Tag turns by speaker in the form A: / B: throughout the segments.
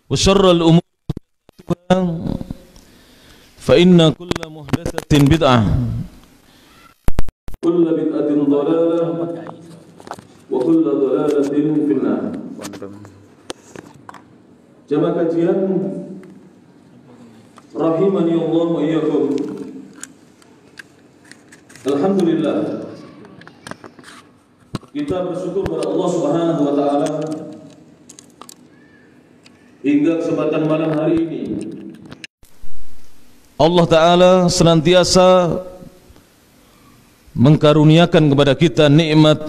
A: وشر الأمور محدثاتها فإن كل محدثة بدعة كل بدعة ضلالة وكل ضلالة في النار. Jamaah kajian rahimani Allah wa iyyakum. Alhamdulillah, kita bersyukur kepada Allah Subhanahu wa taala hingga kesempatan malam hari ini Allah taala senantiasa mengkaruniakan kepada kita nikmat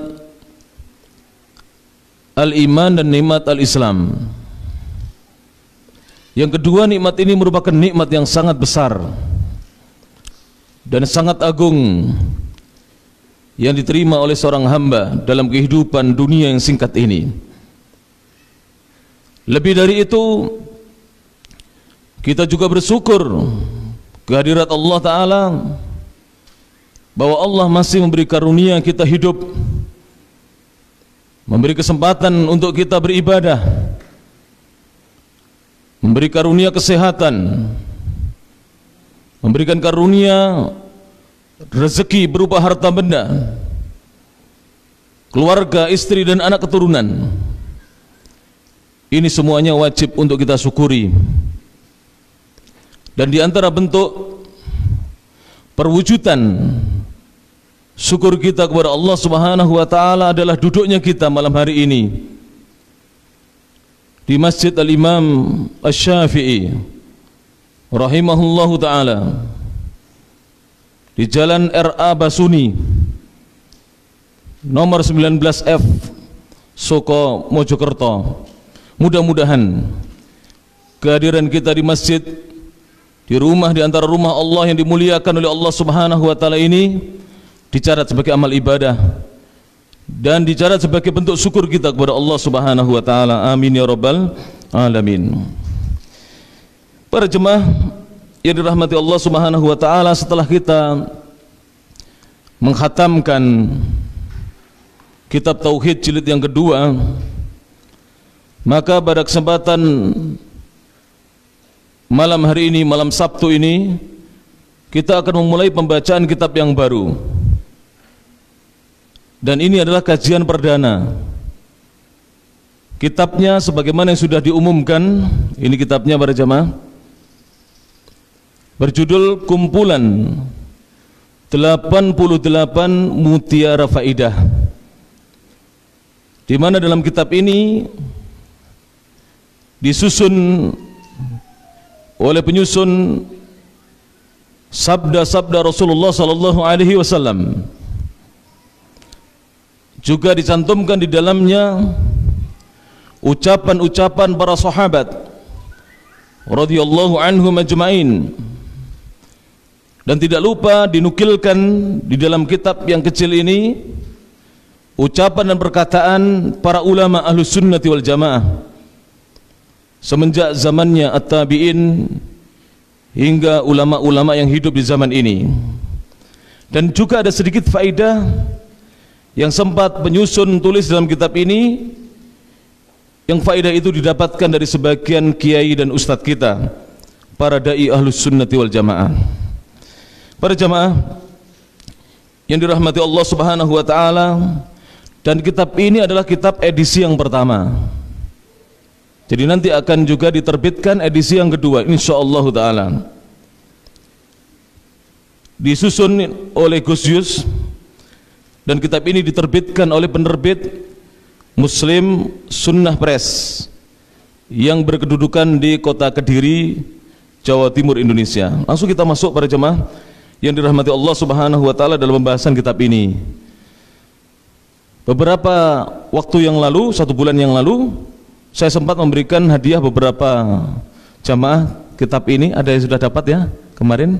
A: al-iman dan nikmat al-Islam. Yang kedua, nikmat ini merupakan nikmat yang sangat besar dan sangat agung yang diterima oleh seorang hamba dalam kehidupan dunia yang singkat ini. Lebih dari itu, kita juga bersyukur kehadirat Allah Ta'ala, bahwa Allah masih memberi karunia kita hidup, memberi kesempatan untuk kita beribadah, memberi karunia kesehatan, memberikan karunia rezeki berupa harta benda, keluarga, istri dan anak keturunan. Ini semuanya wajib untuk kita syukuri. Dan di antara bentuk perwujudan syukur kita kepada Allah Subhanahu wa taala adalah duduknya kita malam hari ini di Masjid Al-Imam Asy-Syafi'i rahimahullahu taala di Jalan R.A. Basuni nomor 19F Soko Mojokerto. Mudah-mudahan kehadiran kita di masjid, di rumah, di antara rumah Allah yang dimuliakan oleh Allah Subhanahu wa taala ini dicatat sebagai amal ibadah dan dicatat sebagai bentuk syukur kita kepada Allah Subhanahu wa taala. Amin ya rabbal alamin. Para jemaah yang dirahmati Allah Subhanahu wa taala, setelah kita menghatamkan kitab tauhid jilid yang kedua, maka pada kesempatan malam hari ini, malam Sabtu ini, kita akan memulai pembacaan kitab yang baru. Dan ini adalah kajian perdana. Kitabnya sebagaimana yang sudah diumumkan, ini kitabnya para jemaah, berjudul Kumpulan 88 Mutiara Faidah, di mana dalam kitab ini disusun oleh penyusun sabda-sabda Rasulullah sallallahu alaihi wasallam. Juga dicantumkan di dalamnya ucapan-ucapan para sahabat radhiyallahu anhum ajma'in. Dan tidak lupa dinukilkan di dalam kitab yang kecil ini ucapan dan perkataan para ulama Ahlus Sunnati wal Jamaah semenjak zamannya at-tabi'in hingga ulama-ulama yang hidup di zaman ini. Dan juga ada sedikit faedah yang sempat penyusun tulis dalam kitab ini, yang faedah itu didapatkan dari sebagian kiai dan ustadz kita, para dai Ahlus Sunnati wal Jamaah. Para jamaah yang dirahmati Allah Subhanahu wa taala, dan kitab ini adalah kitab edisi yang pertama. Jadi nanti akan juga diterbitkan edisi yang kedua insyaallah taala. Disusun oleh Gus Yus, dan kitab ini diterbitkan oleh penerbit Muslim Sunnah Press yang berkedudukan di kota Kediri, Jawa Timur, Indonesia. Langsung kita masuk para jemaah yang dirahmati Allah Subhanahu wa taala dalam pembahasan kitab ini. Beberapa waktu yang lalu, 1 bulan yang lalu, saya sempat memberikan hadiah beberapa jamaah kitab ini. Ada yang sudah dapat ya kemarin?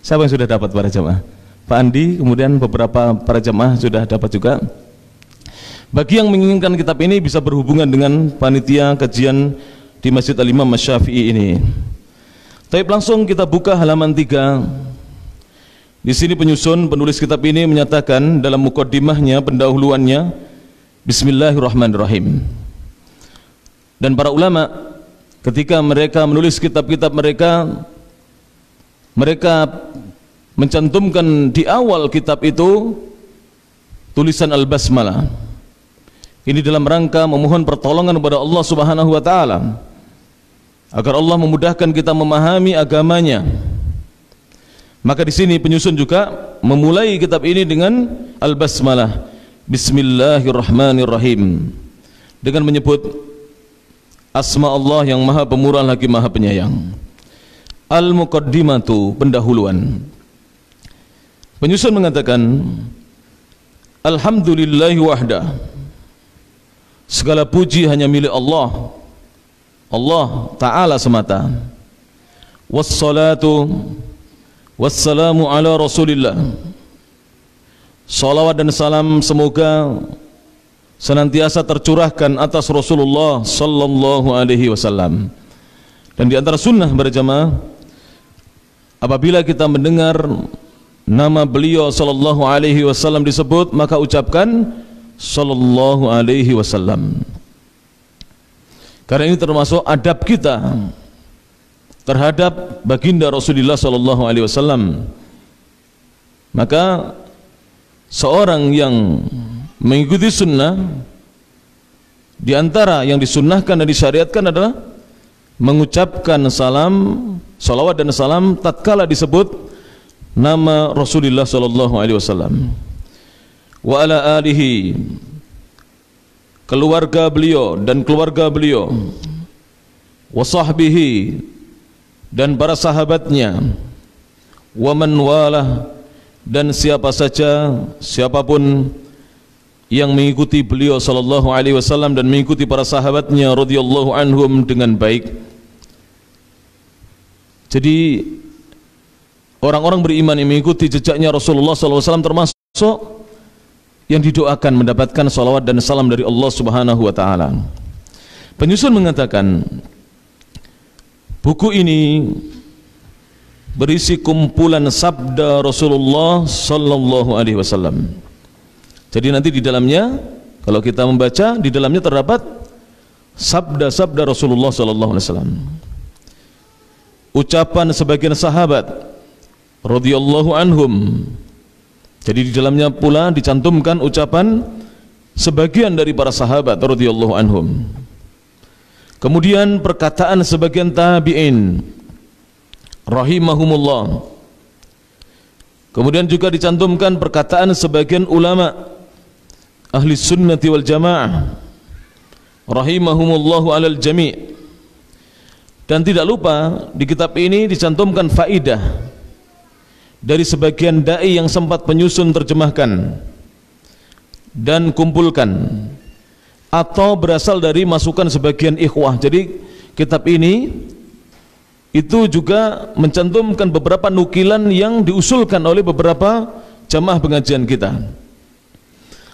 A: Siapa yang sudah dapat para jamaah? Pak Andi, kemudian beberapa para jamaah sudah dapat juga. Bagi yang menginginkan kitab ini bisa berhubungan dengan panitia kajian di Masjid Al-Imam Asy-Syafi'i ini. Tapi langsung kita buka halaman 3. Di sini penulis kitab ini menyatakan dalam mukaddimahnya, pendahuluannya, Bismillahirrahmanirrahim. Dan para ulama ketika mereka menulis kitab-kitab mereka, mereka mencantumkan di awal kitab itu tulisan Al-Basmalah. Ini dalam rangka memohon pertolongan kepada Allah Subhanahu wa taala agar Allah memudahkan kita memahami agamanya. Maka di sini penyusun juga memulai kitab ini dengan Al-Basmalah, Bismillahirrahmanirrahim, dengan menyebut asma Allah yang Maha Pemurah lagi Maha Penyayang. Al-Muqaddimatu, pendahuluan. Penyusun mengatakan, Alhamdulillahi wahda, segala puji hanya milik Allah, Allah Ta'ala semata. Wassalatu wassalamu ala Rasulillah, salawat dan salam semoga senantiasa tercurahkan atas Rasulullah sallallahu alaihi wasallam. Dan di antara sunnah berjamaah, apabila kita mendengar nama beliau sallallahu alaihi wasallam disebut, maka ucapkan sallallahu alaihi wasallam. Karena ini termasuk adab kita terhadap baginda Rasulullah sallallahu alaihi wasallam. Maka seorang yang mengikuti sunnah, di antara yang disunnahkan dan disyariatkan adalah mengucapkan salam, salawat dan salam tatkala disebut nama Rasulullah sallallahu alaihi wasallam. Wa ala alihi, keluarga beliau dan keluarga beliau, wa sahbihi, dan para sahabatnya, wa man walah, dan siapa saja, siapapun yang mengikuti beliau sallallahu alaihi wasallam dan mengikuti para sahabatnya radhiyallahu anhum dengan baik. Jadi orang-orang beriman yang mengikuti jejaknya Rasulullah sallallahu alaihi wasallam termasuk yang didoakan mendapatkan salawat dan salam dari Allah Subhanahu wa taala. Penyusun mengatakan, buku ini berisi kumpulan sabda Rasulullah sallallahu alaihi wasallam. Jadi nanti di dalamnya, kalau kita membaca, di dalamnya terdapat sabda-sabda Rasulullah sallallahu alaihi wasallam. Ucapan sebagian sahabat radhiyallahu anhum. Jadi di dalamnya pula dicantumkan ucapan sebagian dari para sahabat radhiyallahu anhum. Kemudian perkataan sebagian tabi'in rahimahumullah. Kemudian juga dicantumkan perkataan sebagian ulama ahli sunnati wal jamaah rahimahumullahu alal jami'. Dan tidak lupa di kitab ini dicantumkan faidah dari sebagian dai yang sempat penyusun terjemahkan dan kumpulkan, atau berasal dari masukan sebagian ikhwah. Jadi kitab ini itu juga mencantumkan beberapa nukilan yang diusulkan oleh beberapa jamaah pengajian kita.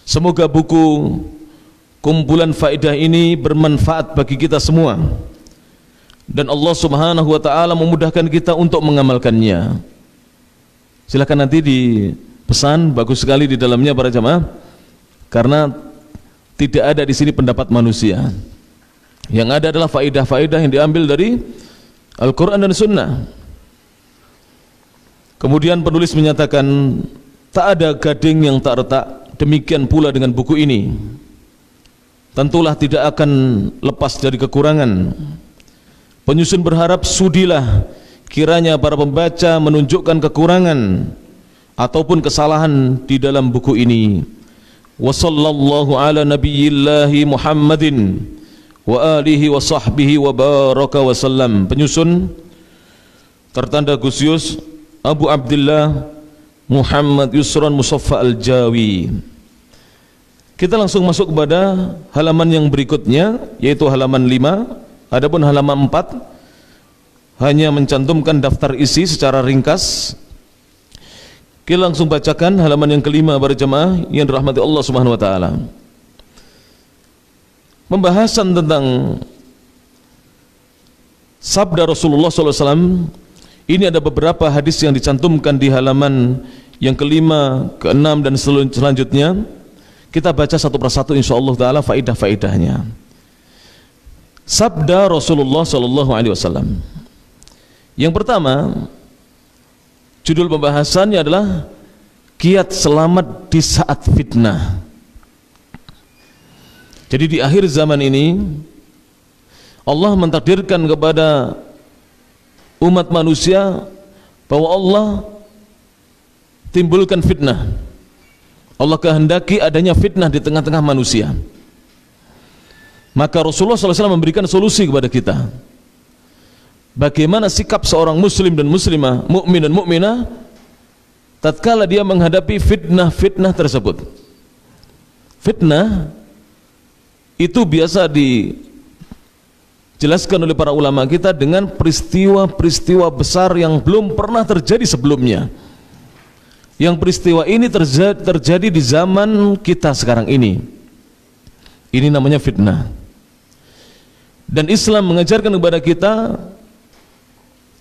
A: Semoga buku kumpulan faedah ini bermanfaat bagi kita semua, dan Allah Subhanahu wa taala memudahkan kita untuk mengamalkannya. Silakan nanti dipesan, bagus sekali di dalamnya para jamaah, karena tidak ada di sini pendapat manusia. Yang ada adalah faedah-faedah yang diambil dari Al-Quran dan Sunnah. Kemudian penulis menyatakan, tak ada gading yang tak retak, demikian pula dengan buku ini. Tentulah tidak akan lepas dari kekurangan. Penyusun berharap sudilah kiranya para pembaca menunjukkan kekurangan ataupun kesalahan di dalam buku ini. Wa sallallahu ala nabiyyillahi Muhammadin wa alihi wa sahbihi wa baraka wa sallam. Penyusun tertanda Gusius Abu Abdullah Muhammad Yusran Musaffa Al-Jawi. Kita langsung masuk kepada halaman yang berikutnya, yaitu halaman 5. Adapun halaman 4 hanya mencantumkan daftar isi secara ringkas. Kita langsung bacakan halaman yang kelima para jemaah yang dirahmati Allah Subhanahu wa taala. Pembahasan tentang sabda Rasulullah SAW. Ini ada beberapa hadis yang dicantumkan di halaman yang kelima, keenam dan selanjutnya. Kita baca satu persatu insyaallah taala faedah-faedahnya. sabda Rasulullah sallallahu alaihi wasallam. Yang pertama, judul pembahasannya adalah kiat selamat di saat fitnah. Jadi di akhir zaman ini Allah mentakdirkan kepada umat manusia bahwa Allah timbulkan fitnah. Allah kehendaki adanya fitnah di tengah-tengah manusia. Maka Rasulullah SAW memberikan solusi kepada kita. Bagaimana sikap seorang muslim dan muslimah, mukmin dan mukminah tatkala dia menghadapi fitnah-fitnah tersebut. Fitnah itu biasa dijelaskan oleh para ulama kita dengan peristiwa-peristiwa besar yang belum pernah terjadi sebelumnya. Yang peristiwa ini terjadi di zaman kita sekarang ini. Ini namanya fitnah. Dan Islam mengajarkan kepada kita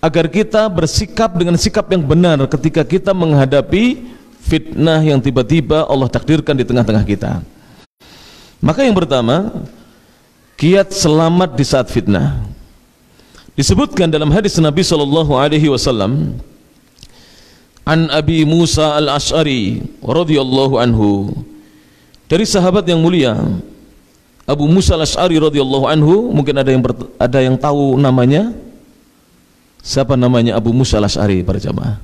A: agar kita bersikap dengan sikap yang benar ketika kita menghadapi fitnah yang tiba-tiba Allah takdirkan di tengah-tengah kita. Maka yang pertama, kiat selamat di saat fitnah. Disebutkan dalam hadis Nabi sallallahu alaihi wasallam, an Abi Musa al-Ash'ari radhiyallahu anhu, dari sahabat yang mulia Abu Musa al-Ash'ari radhiyallahu anhu. Mungkin ada yang tahu namanya. Siapa namanya Abu Musa al-Ash'ari para jamaah?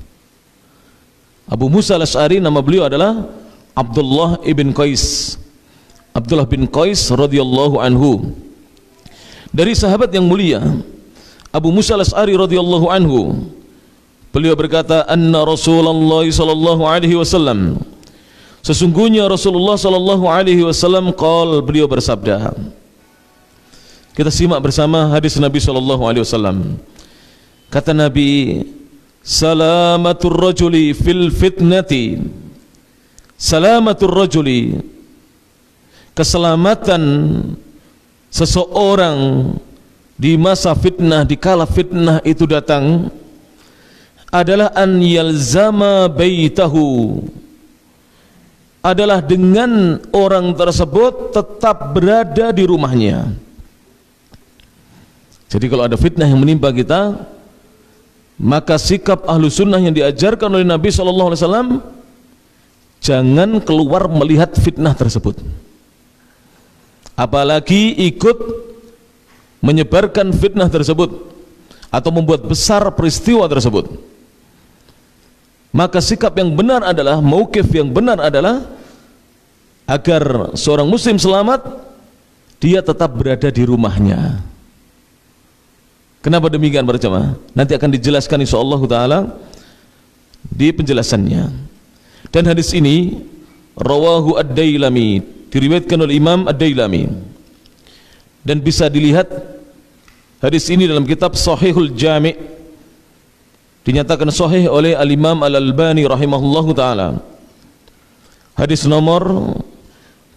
A: Abu Musa al-Ash'ari nama beliau adalah Abdullah ibn Qais. Abdullah bin Qais radhiyallahu anhu. Dari sahabat yang mulia Abu Musa al-Ash'ari radhiyallahu anhu, beliau berkata, anna Rasulullah sallallahu alaihi wasallam, sesungguhnya Rasulullah sallallahu alaihi wasallam qol, beliau bersabda. Kita simak bersama hadis Nabi sallallahu alaihi wasallam. Kata Nabi, salamatur rajuli fil fitnati, salamatur rajuli, keselamatan seseorang di masa fitnah, di kala fitnah itu datang, adalah an yalzama baitahu, adalah dengan orang tersebut tetap berada di rumahnya. Jadi kalau ada fitnah yang menimpa kita, maka sikap ahlu sunnah yang diajarkan oleh Nabi SAW, jangan keluar melihat fitnah tersebut, apalagi ikut menyebarkan fitnah tersebut atau membuat besar peristiwa tersebut. Maka sikap yang benar adalah, mauqif yang benar adalah, agar seorang muslim selamat, dia tetap berada di rumahnya. Kenapa demikian para jemaah? Nanti akan dijelaskan insyaallah taala di penjelasannya. Dan hadis ini rawahu ad-Dailami, diriwayatkan oleh Imam ad-Dailami, dan bisa dilihat hadis ini dalam kitab Sahihul Jami', dinyatakan sahih oleh Al-Imam Al-Albani rahimahullahu taala. Hadis nomor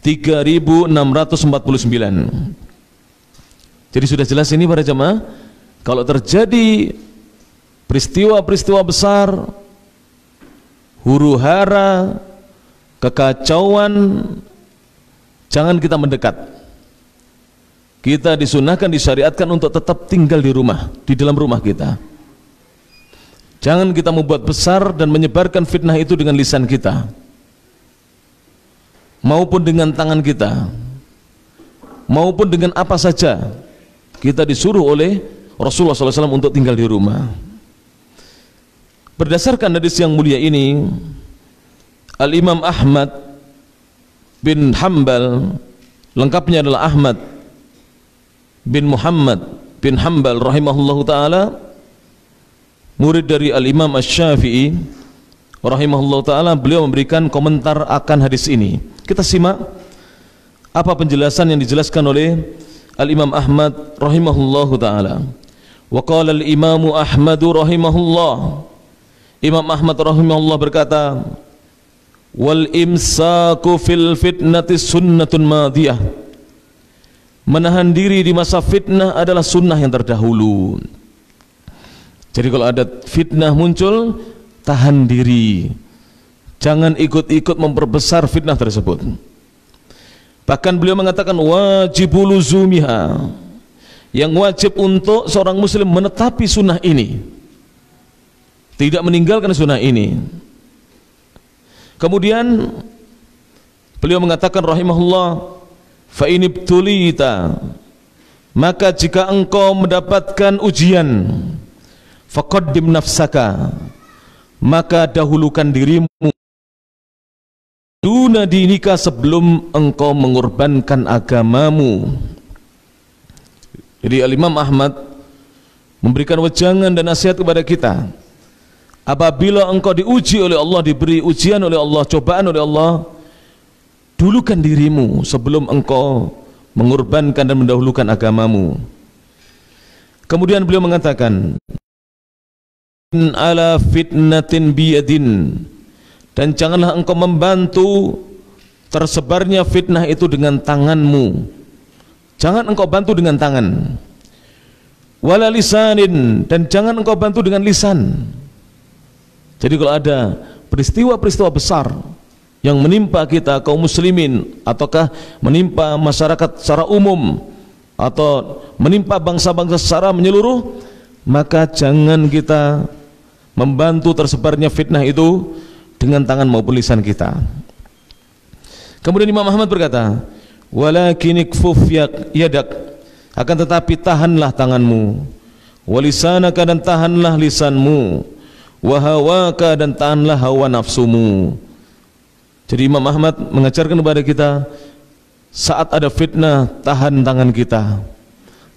A: 3649. Jadi sudah jelas ini para jemaah, kalau terjadi peristiwa-peristiwa besar, huru-hara, kekacauan, jangan kita mendekat. Kita disunahkan, disyariatkan untuk tetap tinggal di rumah, di dalam rumah kita. Jangan kita membuat besar dan menyebarkan fitnah itu dengan lisan kita maupun dengan tangan kita, maupun dengan apa saja. Kita disuruh oleh Rasulullah SAW untuk tinggal di rumah. Berdasarkan hadis yang mulia ini, Al-Imam Ahmad bin Hanbal, lengkapnya adalah Ahmad bin Muhammad bin Hanbal rahimahullahu ta'ala, murid dari Al-Imam Asy-Syafi'i rahimahullahu ta'ala, beliau memberikan komentar akan hadis ini. Kita simak apa penjelasan yang dijelaskan oleh Al-Imam Ahmad rahimahullahu ta'ala. Wa qala al-Imam Ahmad rahimahullah, Imam Ahmad rahimahullah berkata, wal imsaku fil fitnati sunnatun madiyah, menahan diri di masa fitnah adalah sunnah yang terdahulu. Jadi kalau ada fitnah muncul, tahan diri, jangan ikut-ikut memperbesar fitnah tersebut. Bahkan beliau mengatakan wajibul luzumiha, yang wajib untuk seorang muslim menetapi sunnah ini, tidak meninggalkan sunnah ini. Kemudian beliau mengatakan rahimahullah, fa in ibtulita, maka jika engkau mendapatkan ujian, faqaddim nafsaka, maka dahulukan dirimu, duna dinika, sebelum engkau mengorbankan agamamu. Jadi Al-Imam Ahmad memberikan wejangan dan nasihat kepada kita, apabila engkau diuji oleh Allah, diberi ujian oleh Allah, cobaan oleh Allah, dulukan dirimu sebelum engkau mengorbankan dan mendahulukan agamamu. Kemudian beliau mengatakan, ala fitnatin biyadin, dan janganlah engkau membantu tersebarnya fitnah itu dengan tanganmu. Jangan engkau bantu dengan tangan. Wala lisanin, dan jangan engkau bantu dengan lisan. Jadi kalau ada peristiwa-peristiwa besar yang menimpa kita kaum muslimin, ataukah menimpa masyarakat secara umum, atau menimpa bangsa-bangsa secara menyeluruh, maka jangan kita membantu tersebarnya fitnah itu dengan tangan maupun lisan kita. Kemudian Imam Ahmad berkata, walakin ikfuf yadak, akan tetapi tahanlah tanganmu, walisanaka, dan tahanlah lisanmu, wahawaka, dan tahanlah hawa nafsumu. Jadi Imam Ahmad mengajarkan kepada kita, saat ada fitnah, tahan tangan kita,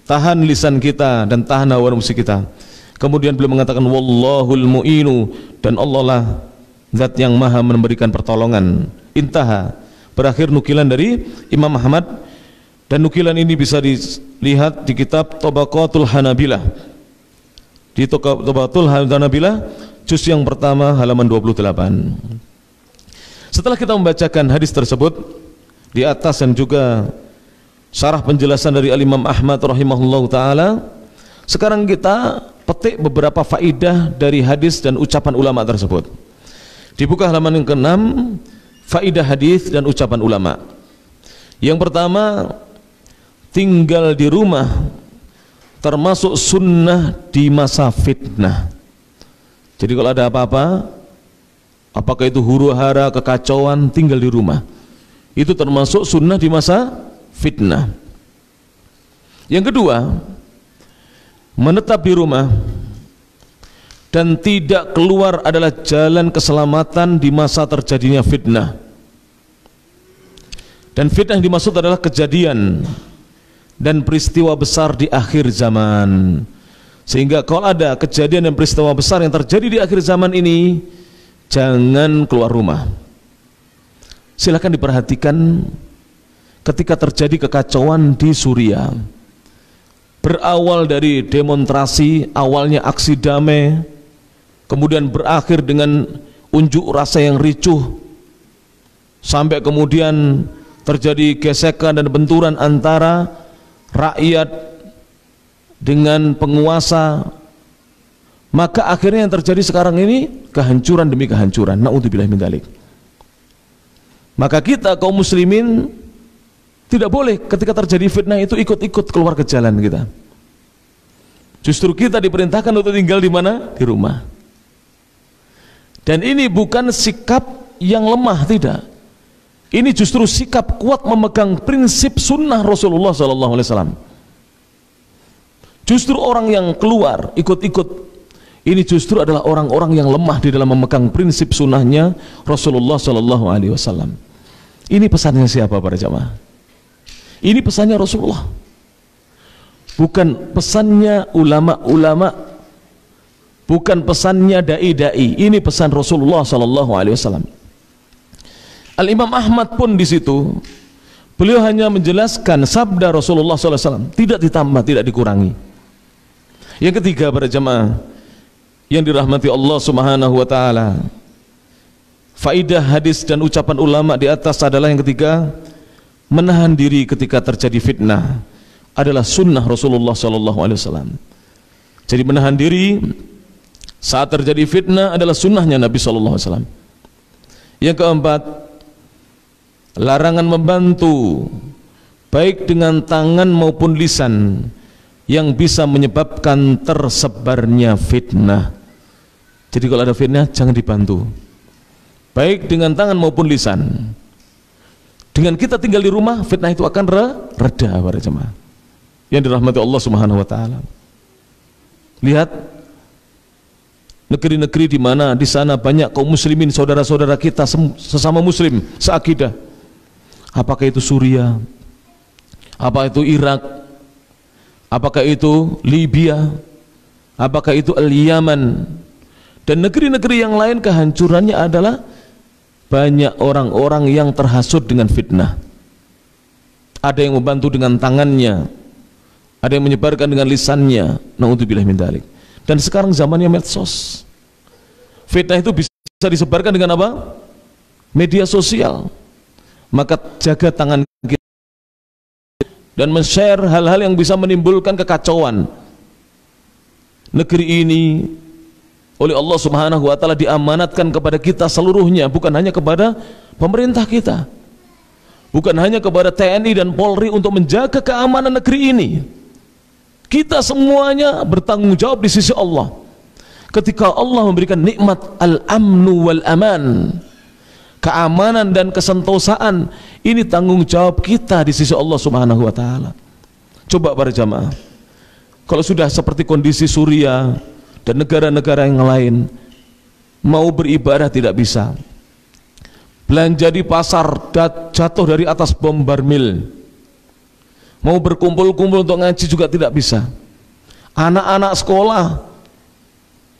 A: tahan lisan kita, dan tahan hawa nafsu kita. Kemudian beliau mengatakan, wallahul mu'inu, dan Allah lah zat yang maha memberikan pertolongan. Intaha, berakhir nukilan dari Imam Ahmad, dan nukilan ini bisa dilihat di kitab Tabaqatul Hanabilah. Di Tabaqatul Hanabilah juz yang pertama halaman 28. Setelah kita membacakan hadis tersebut di atas dan juga syarah penjelasan dari Al-Imam Ahmad rahimahullahu taala, sekarang kita petik beberapa faidah dari hadis dan ucapan ulama tersebut. Dibuka halaman yang ke-6, faidah hadis dan ucapan ulama. Yang pertama, tinggal di rumah termasuk sunnah di masa fitnah. Jadi kalau ada apa-apa, apakah itu huru-hara, kekacauan, tinggal di rumah, itu termasuk sunnah di masa fitnah. Yang kedua, menetap di rumah dan tidak keluar adalah jalan keselamatan di masa terjadinya fitnah. Dan fitnah yang dimaksud adalah kejadian dan peristiwa besar di akhir zaman. Sehingga kalau ada kejadian dan peristiwa besar yang terjadi di akhir zaman ini, jangan keluar rumah. Silakan diperhatikan ketika terjadi kekacauan di Suriah, berawal dari demonstrasi, awalnya aksi damai, kemudian berakhir dengan unjuk rasa yang ricuh, sampai kemudian terjadi gesekan dan benturan antara rakyat dengan penguasa. Maka akhirnya yang terjadi sekarang ini kehancuran demi kehancuran. Na'udzubillah min dzalik. Maka kita kaum muslimin tidak boleh ketika terjadi fitnah itu ikut-ikut keluar ke jalan kita. Justru kita diperintahkan untuk tinggal di mana? Di rumah. Dan ini bukan sikap yang lemah, tidak. Ini justru sikap kuat memegang prinsip sunnah Rasulullah SAW. Justru orang yang keluar ikut-ikut, ini justru adalah orang-orang yang lemah di dalam memegang prinsip sunnahnya Rasulullah SAW. Ini pesannya siapa para jamaah? Ini pesannya Rasulullah, bukan pesannya ulama-ulama, bukan pesannya dai-dai. Ini pesan Rasulullah SAW. Al-Imam Ahmad pun di situ, beliau hanya menjelaskan sabda Rasulullah SAW, tidak ditambah, tidak dikurangi. Yang ketiga para jamaah yang dirahmati Allah Subhanahu wa taala, faidah hadis dan ucapan ulama di atas adalah yang ketiga, menahan diri ketika terjadi fitnah adalah sunnah Rasulullah SAW. Jadi menahan diri saat terjadi fitnah adalah sunnahnya Nabi SAW. Yang keempat, larangan membantu baik dengan tangan maupun lisan yang bisa menyebabkan tersebarnya fitnah. Jadi kalau ada fitnah jangan dibantu, baik dengan tangan maupun lisan. Dengan kita tinggal di rumah, fitnah itu akan reda para jemaah yang dirahmati Allah Subhanahu wa taala. Lihat negeri-negeri di mana di sana banyak kaum muslimin, saudara-saudara kita sesama muslim seakidah. Apakah itu Suriah? Apakah itu Irak? Apakah itu Libya? Apakah itu Al-Yaman? Dan negeri-negeri yang lain kehancurannya adalah banyak orang-orang yang terhasut dengan fitnah. Ada yang membantu dengan tangannya, ada yang menyebarkan dengan lisannya. Na'udzubillah min dzalik. Dan sekarang zamannya medsos. Fitnah itu bisa disebarkan dengan apa? Media sosial. Maka jaga tangan kita dan men-share hal-hal yang bisa menimbulkan kekacauan. Negeri ini oleh Allah Subhanahu wa taala diamanatkan kepada kita seluruhnya, bukan hanya kepada pemerintah kita, bukan hanya kepada TNI dan Polri untuk menjaga keamanan negeri ini. Kita semuanya bertanggung jawab di sisi Allah. Ketika Allah memberikan nikmat al-amnu wal aman, keamanan dan kesentosaan, ini tanggung jawab kita di sisi Allah Subhanahu wa taala. Coba para jamaah, kalau sudah seperti kondisi Suriah dan negara-negara yang lain, mau beribadah tidak bisa, belanja di pasar jatuh dari atas bom barmil, mau berkumpul-kumpul untuk ngaji juga tidak bisa, anak-anak sekolah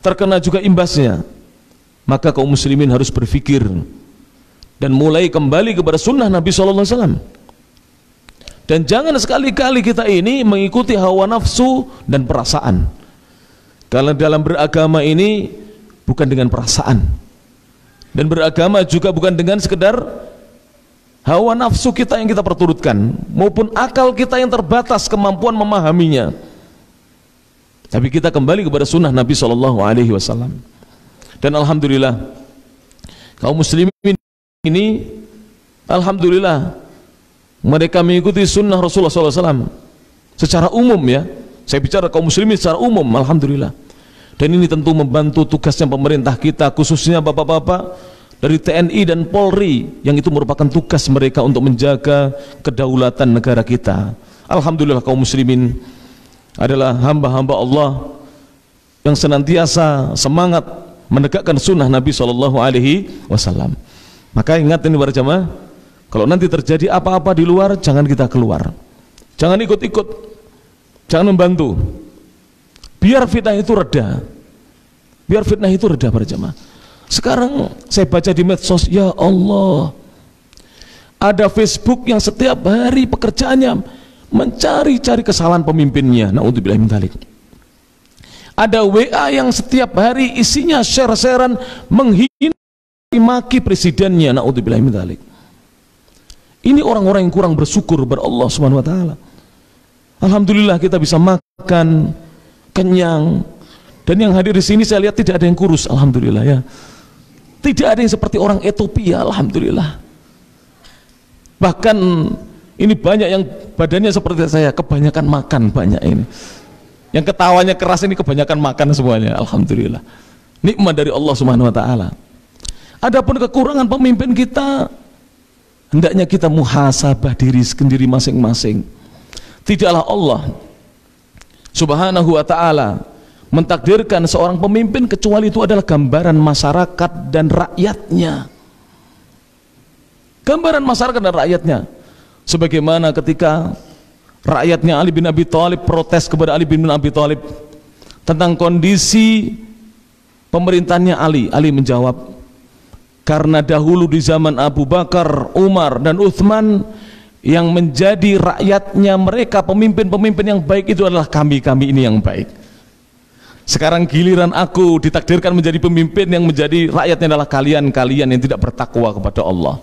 A: terkena juga imbasnya. Maka kaum muslimin harus berpikir dan mulai kembali kepada sunnah Nabi SAW. Dan jangan sekali-kali kita ini mengikuti hawa nafsu dan perasaan. Kalau dalam beragama ini bukan dengan perasaan, dan beragama juga bukan dengan sekedar hawa nafsu kita yang kita perturutkan, maupun akal kita yang terbatas kemampuan memahaminya. Tapi kita kembali kepada sunnah Nabi SAW. Dan alhamdulillah kaum muslimin ini, alhamdulillah mereka mengikuti sunnah Rasulullah SAW secara umum ya. Saya bicara kaum muslimin secara umum, alhamdulillah. Dan ini tentu membantu tugasnya pemerintah kita, khususnya bapak-bapak dari TNI dan Polri, yang itu merupakan tugas mereka untuk menjaga kedaulatan negara kita. Alhamdulillah kaum muslimin adalah hamba-hamba Allah yang senantiasa semangat menegakkan sunnah Nabi SAW. Maka ingat ini para jamaah, kalau nanti terjadi apa-apa di luar, jangan kita keluar, jangan ikut-ikut, jangan membantu. Biar fitnah itu reda, biar fitnah itu reda para jamaah. Sekarang saya baca di medsos, ya Allah, ada Facebook yang setiap hari pekerjaannya mencari-cari kesalahan pemimpinnya. Na'udzubillah min dzalik. Ada WA yang setiap hari isinya share-sharean menghina maki presidennya. Na'udzubillah min dzalik. Ini orang-orang yang kurang bersyukur kepada Allah Subhanahu wa taala. Alhamdulillah kita bisa makan kenyang, dan yang hadir di sini saya lihat tidak ada yang kurus, alhamdulillah ya. Tidak ada yang seperti orang Ethiopia, alhamdulillah. Bahkan ini banyak yang badannya seperti saya, kebanyakan makan banyak ini. Yang ketawanya keras ini kebanyakan makan semuanya, alhamdulillah. Nikmat dari Allah Subhanahu wa taala. Adapun kekurangan pemimpin kita, hendaknya kita muhasabah diri sendiri masing-masing. Tidaklah Allah Subhanahu wa ta'ala mentakdirkan seorang pemimpin kecuali itu adalah gambaran masyarakat dan rakyatnya. Gambaran masyarakat dan rakyatnya. Sebagaimana ketika rakyatnya Ali bin Abi Thalib protes kepada Ali bin Abi Thalib tentang kondisi pemerintahnya Ali. Ali menjawab, karena dahulu di zaman Abu Bakar, Umar dan Uthman, yang menjadi rakyatnya mereka, pemimpin-pemimpin yang baik itu adalah kami-kami ini yang baik. Sekarang giliran aku ditakdirkan menjadi pemimpin, yang menjadi rakyatnya adalah kalian-kalian yang tidak bertakwa kepada Allah.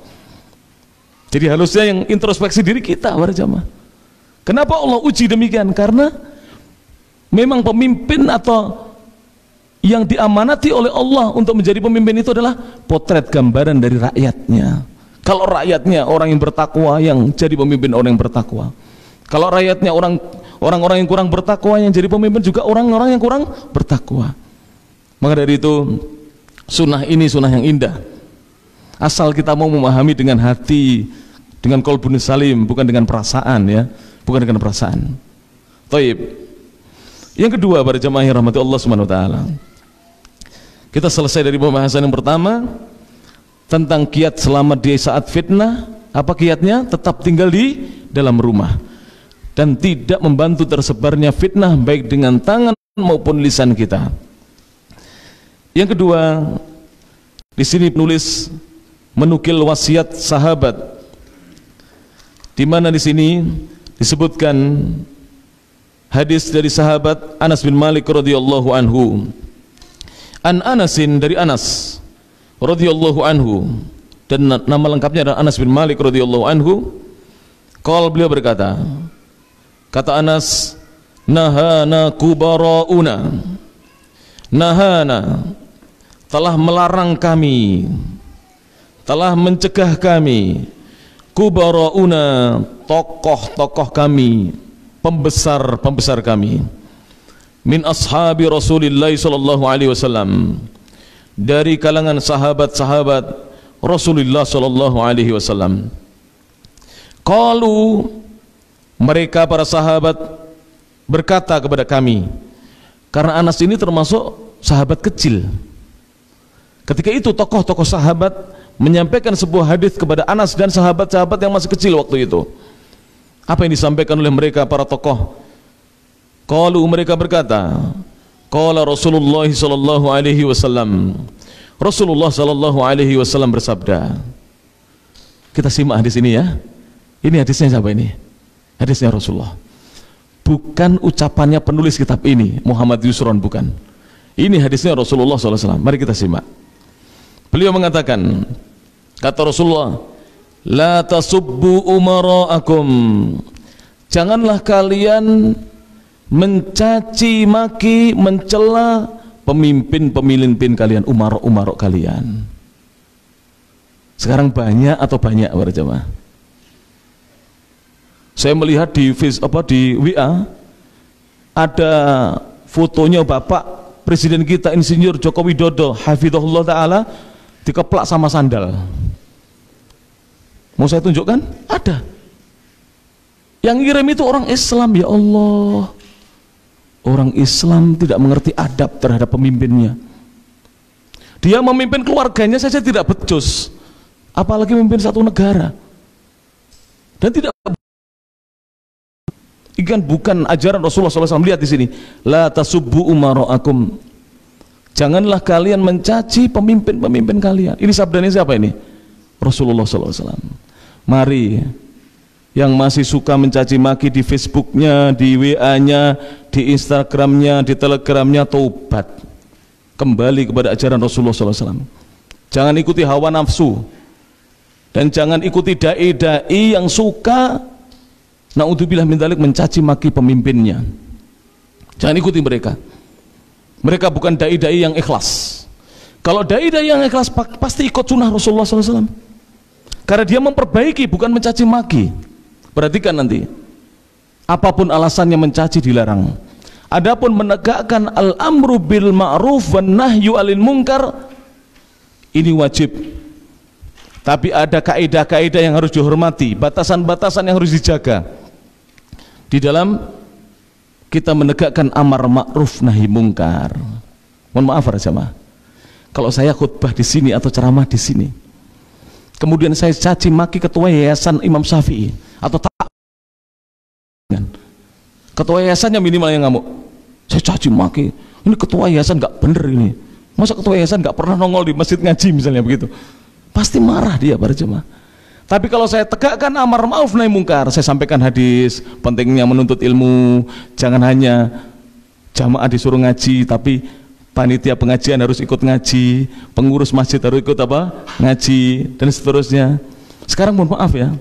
A: Jadi harusnya yang introspeksi diri kita para jamaah. Kenapa Allah uji demikian? Karena memang pemimpin atau yang diamanati oleh Allah untuk menjadi pemimpin itu adalah potret gambaran dari rakyatnya. Kalau rakyatnya orang yang bertakwa, yang jadi pemimpin orang yang bertakwa. Kalau rakyatnya Orang-orang yang kurang bertakwa yang jadi pemimpin juga orang-orang yang kurang bertakwa. Maka dari itu sunnah ini sunnah yang indah. Asal kita mau memahami dengan hati, dengan qalbun salim, bukan dengan perasaan ya, bukan dengan perasaan. Taib. Yang kedua, para jamaah yang rahmati Allah Subhanahu wa taala. Kita selesai dari pembahasan yang pertama tentang kiat selamat di saat fitnah. Apa kiatnya? Tetap tinggal di dalam rumah dan tidak membantu tersebarnya fitnah baik dengan tangan maupun lisan kita. Yang kedua, di sini penulis menukil wasiat sahabat, di mana di sini disebutkan hadis dari sahabat Anas bin Malik radhiyallahu anhu. An Anasin, dari Anas radhiyallahu anhu, dan nama lengkapnya adalah Anas bin Malik radhiyallahu anhu. Qala, beliau berkata, kata Anas, nahana kubarauna, nahana, telah melarang kami, telah mencegah kami, kubarauna, tokoh-tokoh kami, pembesar-pembesar kami, min ashabi Rasulillah sallallahu alaihi wasallam, dari kalangan sahabat-sahabat Rasulullah sallallahu alaihi wasallam. Qalu, mereka para sahabat berkata kepada kami, karena Anas ini termasuk sahabat kecil. Ketika itu tokoh-tokoh sahabat menyampaikan sebuah hadis kepada Anas dan sahabat-sahabat yang masih kecil waktu itu. Apa yang disampaikan oleh mereka para tokoh? Qalu, mereka berkata, qala Rasulullah sallallahu alaihi wasallam, Rasulullah sallallahu alaihi wasallam bersabda. Kita simak hadis ini ya. Ini hadisnya siapa ini? Hadisnya Rasulullah. Bukan ucapannya penulis kitab ini, Muhammad Yusron, bukan. Ini hadisnya Rasulullah sallallahu alaihi wasallam. Mari kita simak. Beliau mengatakan, kata Rasulullah, la tasubbu umara'akum, janganlah kalian mencaci maki, mencela pemimpin-pemimpin kalian, umar-umar kalian. Sekarang banyak atau banyak para jemaah? Saya melihat di WA ada fotonya Bapak Presiden kita Insinyur Joko Widodo hafizahullah taala dikeplak sama sandal. Mau saya tunjukkan? Ada. Yang ngirim itu orang Islam, ya Allah. Orang Islam tidak mengerti adab terhadap pemimpinnya. Dia memimpin keluarganya saja tidak becus, apalagi memimpin satu negara. Dan tidak, ikan bukan ajaran Rasulullah SAW. Lihat di sini, la tasubbu umara'akum, janganlah kalian mencaci pemimpin-pemimpin kalian. Ini sabdanya siapa ini? Rasulullah SAW. Mari yang masih suka mencaci maki di Facebooknya, di WA-nya, di Instagramnya, di Telegramnya, taubat, kembali kepada ajaran Rasulullah SAW. Jangan ikuti hawa nafsu, dan jangan ikuti dai-dai yang suka, naudzubillah min dzalik, mencaci maki pemimpinnya. Jangan ikuti mereka. Mereka bukan dai-dai yang ikhlas. Kalau dai-dai yang ikhlas pasti ikut sunnah Rasulullah SAW, karena dia memperbaiki, bukan mencaci maki. Perhatikan nanti, apapun alasannya mencaci dilarang. Adapun menegakkan al-amru bil ma'ruf wan nahyu 'anil munkar, ini wajib. Tapi ada kaidah-kaidah yang harus dihormati, batasan-batasan yang harus dijaga di dalam kita menegakkan amar ma'ruf nahi munkar. Mohon maaf para jamaah, kalau saya khutbah di sini atau ceramah di sini, kemudian saya caci maki ketua yayasan Imam Syafi'i atau tak, ketua yayasannya minimal yang ngamuk, saya caci maki, ini ketua yayasan nggak bener ini, masa ketua yayasan nggak pernah nongol di masjid ngaji misalnya begitu, pasti marah dia para jemaah. Tapi kalau saya tegakkan amar ma'ruf nahi munkar, saya sampaikan hadis pentingnya menuntut ilmu, jangan hanya jamaah disuruh ngaji, tapi panitia pengajian harus ikut ngaji, pengurus masjid harus ikut apa? Ngaji, dan seterusnya. Sekarang mohon maaf ya,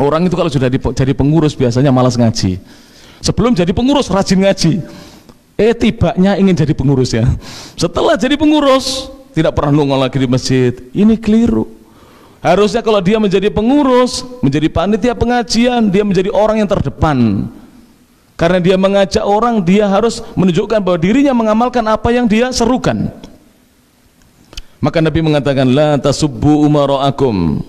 A: orang itu kalau sudah jadi pengurus biasanya malas ngaji. Sebelum jadi pengurus rajin ngaji, tibanya ingin jadi pengurus ya. Setelah jadi pengurus tidak pernah nongol lagi di masjid. Ini keliru. Harusnya kalau dia menjadi pengurus, menjadi panitia pengajian, dia menjadi orang yang terdepan. Karena dia mengajak orang, dia harus menunjukkan bahwa dirinya mengamalkan apa yang dia serukan. Maka Nabi mengatakan, la tasubbu umara'akum,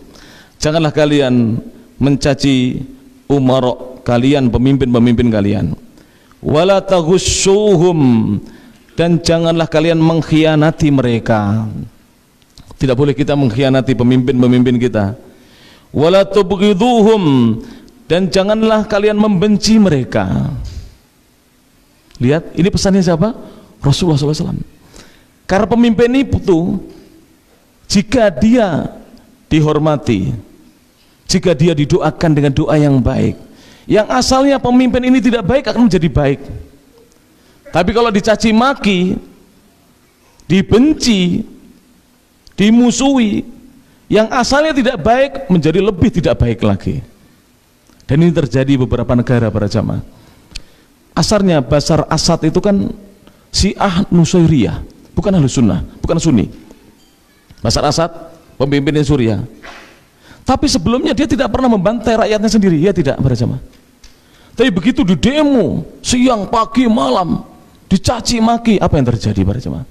A: janganlah kalian mencaci umara' kalian, pemimpin-pemimpin kalian. Wala taghussuhum, dan janganlah kalian mengkhianati mereka. Tidak boleh kita mengkhianati pemimpin-pemimpin kita. Wala tubghiduhum, dan janganlah kalian membenci mereka. Lihat, ini pesannya siapa? Rasulullah SAW. Karena pemimpin itu, jika dia dihormati, jika dia didoakan dengan doa yang baik, yang asalnya pemimpin ini tidak baik akan menjadi baik. Tapi kalau dicaci maki, dibenci, dimusuhi, yang asalnya tidak baik menjadi lebih tidak baik lagi. Dan ini terjadi beberapa negara para jamaah. Asarnya Bashar Assad itu kan Syiah Nusairiyah, bukan Ahlus Sunnah, bukan Sunni. Bashar Assad pemimpin Suriah. Tapi sebelumnya dia tidak pernah membantai rakyatnya sendiri, ya tidak para jamaah. Tapi begitu di demo siang, pagi, malam, dicaci maki, apa yang terjadi para jamaah?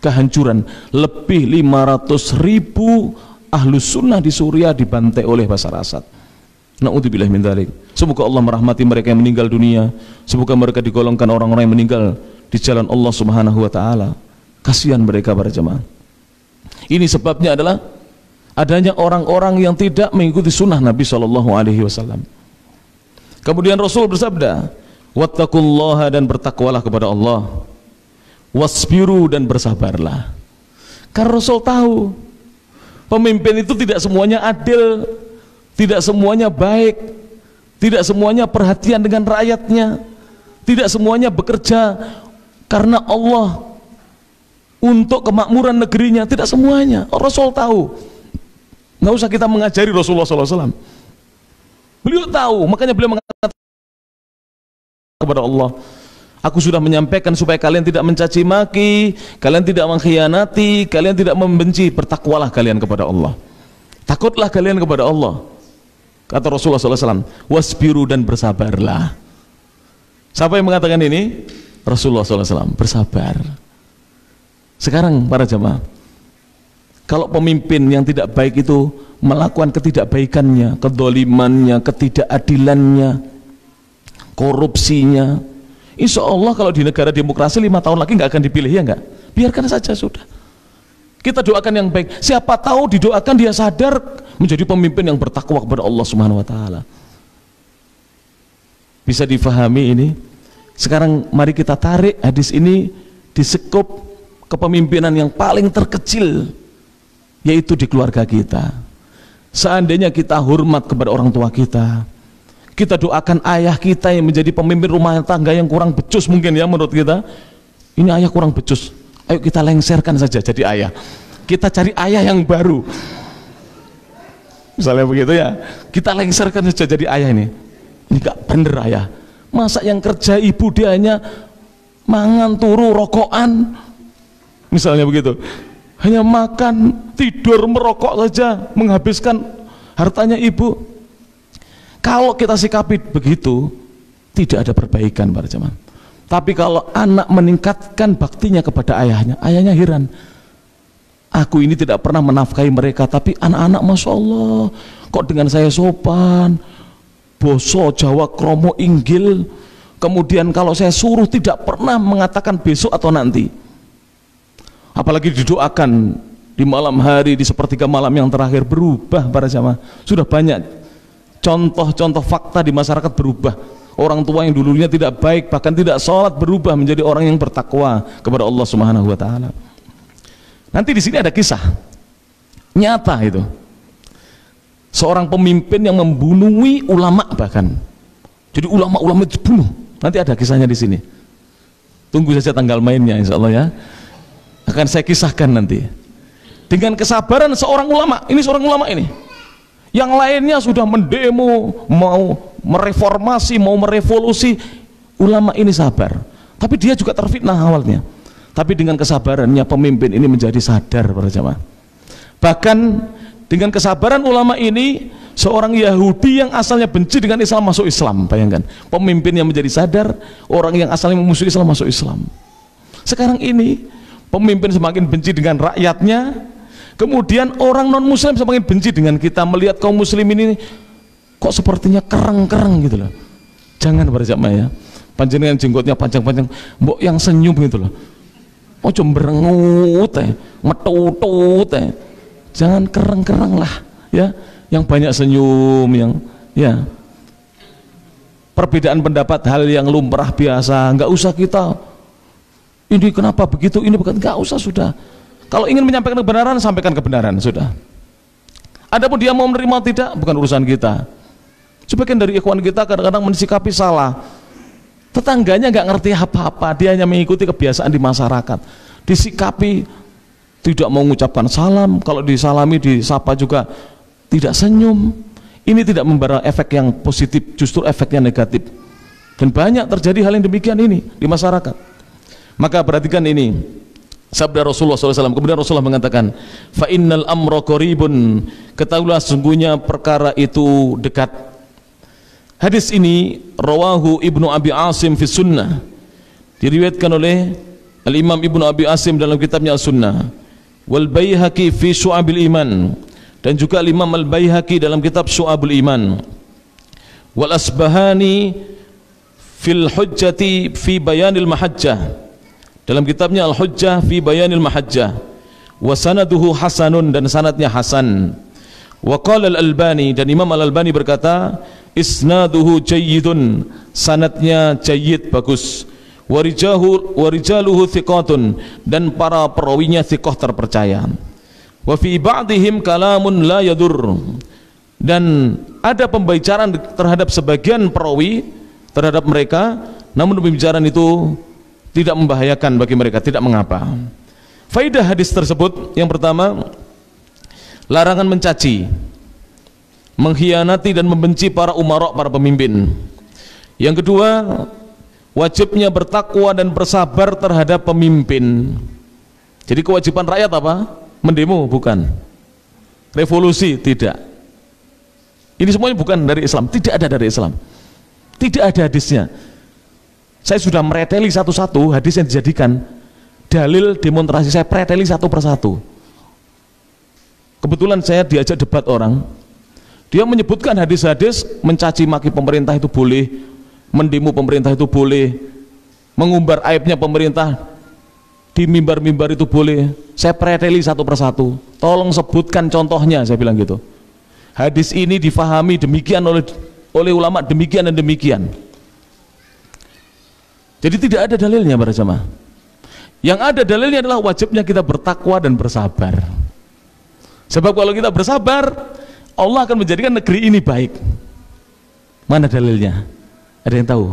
A: Kehancuran. Lebih 500.000 Ahlus Sunnah di Suriah dibantai oleh Bashar Assad. Na'udzubillah min dzalik. Semoga Allah merahmati mereka yang meninggal dunia, semoga mereka digolongkan orang-orang yang meninggal di jalan Allah Subhanahu wa taala. Kasihan mereka para jemaah. Ini sebabnya adalah adanya orang-orang yang tidak mengikuti sunnah Nabi SAW. Kemudian Rasul bersabda, wattaqullaha, dan bertakwalah kepada Allah, wasbiru, dan bersabarlah. Karena Rasul tahu pemimpin itu tidak semuanya adil, tidak semuanya baik, tidak semuanya perhatian dengan rakyatnya, tidak semuanya bekerja karena Allah untuk kemakmuran negerinya, tidak semuanya. Rasul tahu. Nggak usah kita mengajari Rasulullah SAW. Beliau tahu, makanya beliau mengatakan kepada Allah, aku sudah menyampaikan supaya kalian tidak mencaci maki, kalian tidak mengkhianati, kalian tidak membenci. Bertakwalah kalian kepada Allah, takutlah kalian kepada Allah. Kata Rasulullah SAW, wasbiru, dan bersabarlah. Siapa yang mengatakan ini? Rasulullah SAW. Bersabar. Sekarang para jamaah, kalau pemimpin yang tidak baik itu melakukan ketidakbaikannya, kedolimannya, ketidakadilannya, korupsinya, insya Allah kalau di negara demokrasi 5 tahun lagi nggak akan dipilih, ya nggak? Biarkan saja sudah. Kita doakan yang baik. Siapa tahu didoakan dia sadar menjadi pemimpin yang bertakwa kepada Allah Subhanahu wa taala. Bisa difahami ini? Sekarang mari kita tarik hadis ini di skop kepemimpinan yang paling terkecil, yaitu di keluarga kita. Seandainya kita hormat kepada orang tua kita, kita doakan ayah kita yang menjadi pemimpin rumah tangga yang kurang becus mungkin ya menurut kita, ini ayah kurang becus, ayo kita lengserkan saja jadi ayah, kita cari ayah yang baru, misalnya begitu ya, kita lengserkan saja jadi ayah. Ini gak bener ayah, masa yang kerja ibu dia hanya mangan turu rokokan, misalnya begitu, hanya makan, tidur, merokok saja, menghabiskan hartanya ibu. Kalau kita sikapi begitu, tidak ada perbaikan para jemaah. Tapi kalau anak meningkatkan baktinya kepada ayahnya, ayahnya heran, aku ini tidak pernah menafkahi mereka, tapi anak-anak Masya Allah kok dengan saya sopan, boso, Jawa, kromo, inggil. Kemudian kalau saya suruh tidak pernah mengatakan besok atau nanti. Apalagi didoakan di malam hari, di sepertiga malam yang terakhir, berubah para jamaah. Sudah banyak contoh-contoh fakta di masyarakat berubah. Orang tua yang dulunya tidak baik, bahkan tidak sholat, berubah menjadi orang yang bertakwa kepada Allah Subhanahu wa taala. Nanti di sini ada kisah nyata itu. Seorang pemimpin yang membunuhi ulama bahkan. Jadi ulama-ulama itu dibunuh. Nanti ada kisahnya di sini. Tunggu saja tanggal mainnya insya Allah ya. Akan saya kisahkan nanti. Dengan kesabaran seorang ulama, ini seorang ulama ini, yang lainnya sudah mendemo, mau mereformasi, mau merevolusi, ulama ini sabar, tapi dia juga terfitnah awalnya, tapi dengan kesabarannya pemimpin ini menjadi sadar para jamaah. Bahkan dengan kesabaran ulama ini Seorang Yahudi yang asalnya benci dengan Islam masuk Islam, bayangkan. Pemimpin yang menjadi sadar, orang yang asalnya memusuhi Islam masuk Islam. Sekarang ini pemimpin semakin benci dengan rakyatnya, kemudian orang non muslim semakin benci dengan kita, melihat kaum muslim ini kok sepertinya kereng-kereng gitu loh. Jangan para jamaah ya, panjenengan jenggotnya panjang-panjang, mbok yang senyum gitu loh, ojo merengut metutut jangan kereng-kereng lah ya, yang banyak senyum, yang ya perbedaan pendapat hal yang lumrah biasa, nggak usah kita ini kenapa begitu, ini bukan, nggak usah, sudah. Kalau ingin menyampaikan kebenaran, sampaikan kebenaran, sudah. Adapun dia mau menerima tidak, bukan urusan kita. Sebagian dari ikhwan kita kadang-kadang mensikapi salah, tetangganya nggak ngerti apa-apa, dia hanya mengikuti kebiasaan di masyarakat, disikapi tidak mau mengucapkan salam, kalau disalami disapa juga tidak senyum. Ini tidak membawa efek yang positif, justru efeknya negatif, dan banyak terjadi hal yang demikian ini di masyarakat. Maka perhatikan ini sabda Rasulullah SAW. Kemudian Rasulullah mengatakan, fa innal amra qaribun, ketahuilah sungguhnya perkara itu dekat. Hadis ini rawahu Ibnu Abi Asim fi Sunnah, diriwayatkan oleh Al-Imam Ibnu Abi Asim dalam kitabnya As-Sunnah, wal Baihaqi fi Syu'abil Iman, dan juga Imam Al-Baihaqi dalam kitab Syu'abul Iman, wal Asbahani fil Hujjati fi Bayanil Mahajjah, dalam kitabnya Al-Hujjah fi Bayanil Mahajjah, wa sanaduhu hasanun, dan sanadnya hasan. Wa qala Al-Albani, dan Imam Al-Albani berkata, isnaduhu jayyidun, sanadnya jayyid, bagus. Wa rijaluhu thiqatun, dan para perawinya thiqah, terpercaya. Wa fi ba'dihim kalamun la yadur, dan ada pembicaraan terhadap sebagian perawi terhadap mereka, namun pembicaraan itu tidak membahayakan bagi mereka, tidak mengapa. Faidah hadis tersebut, yang pertama, larangan mencaci, mengkhianati dan membenci para umarok, para pemimpin. Yang kedua, wajibnya bertakwa dan bersabar terhadap pemimpin. Jadi kewajiban rakyat apa? Mendemo? Bukan. Revolusi? Tidak. Ini semuanya bukan dari Islam, tidak ada dari Islam, tidak ada hadisnya. Saya sudah mereteli satu-satu hadis yang dijadikan dalil demonstrasi, saya preteli satu persatu. Kebetulan saya diajak debat orang, dia menyebutkan hadis-hadis mencaci maki pemerintah itu boleh, mendemo pemerintah itu boleh, mengumbar aibnya pemerintah di mimbar-mimbar itu boleh. Saya preteli satu persatu, tolong sebutkan contohnya, saya bilang gitu. Hadis ini difahami demikian oleh ulama, demikian dan demikian. Jadi tidak ada dalilnya para jamaah. Yang ada dalilnya adalah wajibnya kita bertakwa dan bersabar. Sebab kalau kita bersabar, Allah akan menjadikan negeri ini baik. Mana dalilnya? Ada yang tahu?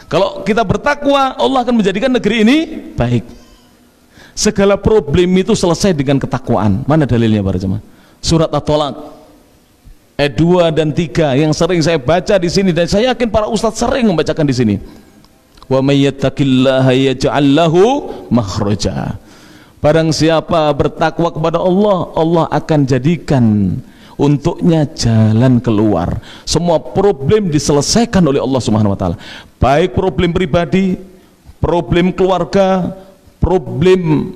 A: Kalau kita bertakwa, Allah akan menjadikan negeri ini baik. Segala problem itu selesai dengan ketakwaan. Mana dalilnya para jemaah? Surat At-Tolak ayat 2 dan 3 yang sering saya baca di sini, dan saya yakin para ustadz sering membacakan di sini. Wa may yattaqillaha yaj'al lahu makhraja. Barang siapa bertakwa kepada Allah, Allah akan jadikan untuknya jalan keluar. Semua problem diselesaikan oleh Allah Subhanahu wa taala. Baik problem pribadi, problem keluarga, problem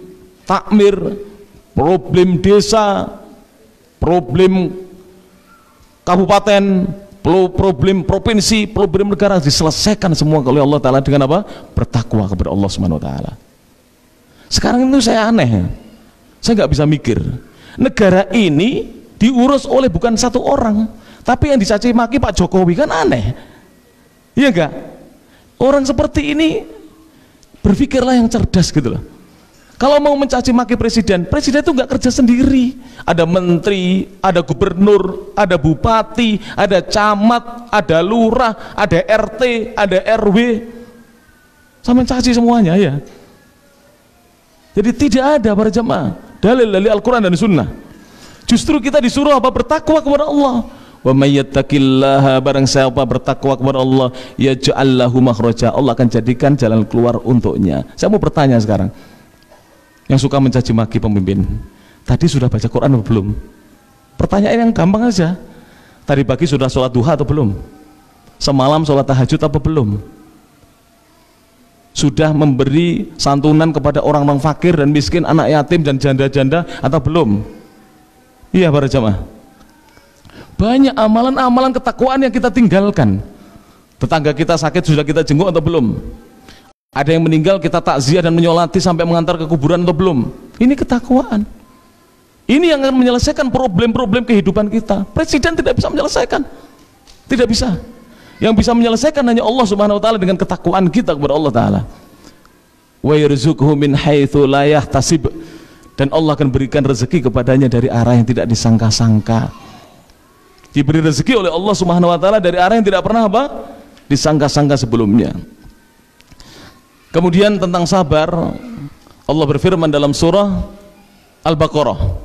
A: takmir, problem desa, problem kabupaten, problem provinsi, problem negara, diselesaikan semua oleh Allah Ta'ala dengan apa? Bertakwa kepada Allah Subhanahu wa Ta'ala. Sekarang itu saya aneh, saya nggak bisa mikir, negara ini diurus oleh bukan satu orang, tapi yang dicaci maki Pak Jokowi, kan aneh, iya enggak? Orang seperti ini berpikirlah yang cerdas gitu loh. Kalau mau mencaci maki presiden, presiden itu nggak kerja sendiri. Ada menteri, ada gubernur, ada bupati, ada camat, ada lurah, ada RT, ada RW, sama mencaci semuanya ya. Jadi tidak ada para jemaah dalil dari Al-Quran dan Sunnah. Justru kita disuruh apa? Bertakwa kepada Allah. Wa may yattaqillaha, barang siapa bertakwa kepada Allah, yaj'al lahu makhraja, Allah akan jadikan jalan keluar untuknya. Saya mau bertanya sekarang, yang suka mencaci maki pemimpin, tadi sudah baca Quran atau belum? Pertanyaan yang gampang aja. Tadi pagi sudah sholat duha atau belum? Semalam sholat tahajud apa belum? Sudah memberi santunan kepada orang-orang fakir dan miskin, anak yatim dan janda-janda atau belum? Iya para jamaah. Banyak amalan-amalan ketakwaan yang kita tinggalkan. Tetangga kita sakit sudah kita jenguk atau belum? Ada yang meninggal kita takziah dan menyolati sampai mengantar ke kuburan atau belum? Ini ketakwaan. Ini yang akan menyelesaikan problem-problem kehidupan kita. Presiden tidak bisa menyelesaikan, tidak bisa. Yang bisa menyelesaikan hanya Allah Subhanahu wa taala dengan ketakwaan kita kepada Allah taala. Wa yarzuqhu min haitsu la yahtasib, dan Allah akan berikan rezeki kepadanya dari arah yang tidak disangka-sangka. Diberi rezeki oleh Allah Subhanahu wa taala dari arah yang tidak pernah apa? Disangka-sangka sebelumnya. Kemudian tentang sabar, Allah berfirman dalam surah Al-Baqarah.